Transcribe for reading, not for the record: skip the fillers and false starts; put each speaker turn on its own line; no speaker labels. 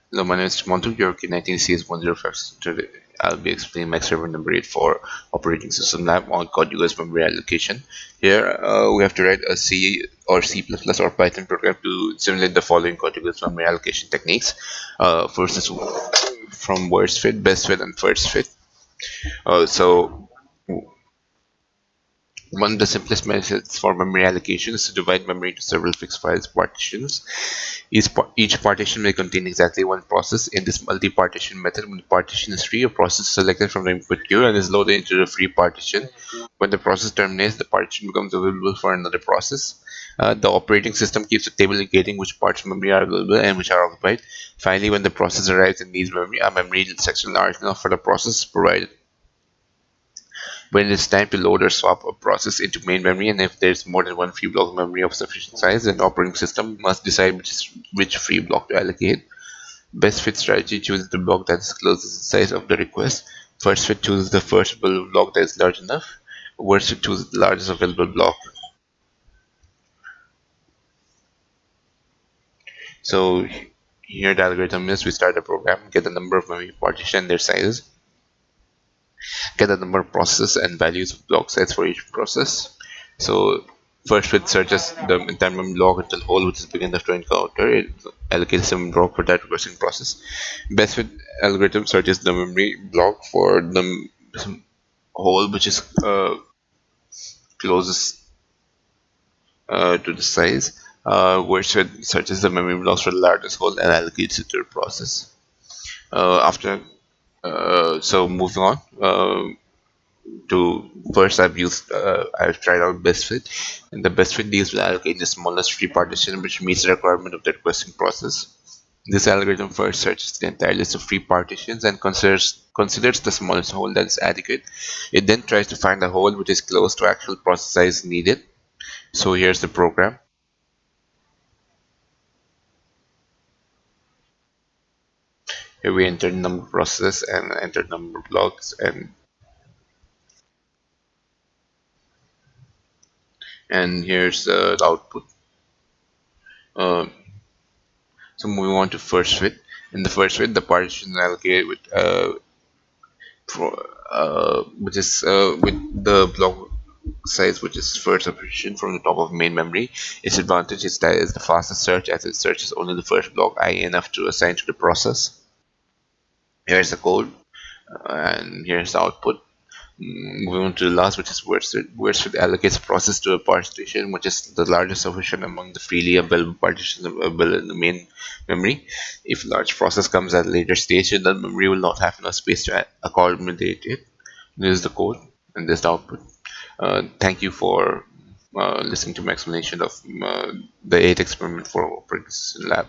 Hello, my name is Montu, your K19CS105. Today, I'll be explaining my server number 8 for operating system lab on contiguous memory allocation. Here, we have to write a C or C++ or Python program to simulate the following contiguous memory allocation techniques. First is from worst fit, best fit, and first fit. So one of the simplest methods for memory allocation is to divide memory into several fixed files partitions. Each partition may contain exactly one process. In this multi-partition method, when the partition is free, a process is selected from the input queue and is loaded into the free partition. When the process terminates, the partition becomes available for another process. The operating system keeps a table indicating which parts of memory are available and which are occupied. Finally, when the process arrives and needs memory, a memory section large enough for the process is provided. When it is time to load or swap a process into main memory, and if there is more than one free block of memory of sufficient size, then the operating system must decide which free block to allocate. Best fit strategy chooses the block that is closest to the size of the request. First fit chooses the first available block that is large enough. Worst fit chooses the largest available block. So here the algorithm is: we start the program, get the number of memory partition and their sizes, get the number of processes and values of block size for each process. So first it searches the entire memory block until whole, which is big enough to encounter. It allocates some block for that reversing process. Best fit algorithm searches the memory block for the whole, which is closest to the size. Worst fit searches the memory blocks for the largest whole and allocates it to the process. After so moving on. To first I've tried out BestFit, and the BestFit deals with allocating the smallest free partition which meets the requirement of the requesting process. This algorithm first searches the entire list of free partitions and considers the smallest hole that is adequate. It then tries to find a hole which is close to actual process size needed. So here's the program. Here we enter number of processes and enter number of blocks, and here's the output. Uh, so moving on to first fit. In the first fit, the partition is allocated with which is with the block size which is first sufficient from the top of main memory. Its advantage is that it's the fastest search, as it searches only the first block I enough to assign to the process. Here's the code, and here's the output. Moving on to the last, which is worst fit allocates a process to a partition which is the largest sufficient among the freely available partitions available in the main memory. If a large process comes at a later stage, then the memory will not have enough space to accommodate it. This is the code and this is the output. Thank you for listening to my explanation of the 8 experiment for operating system lab.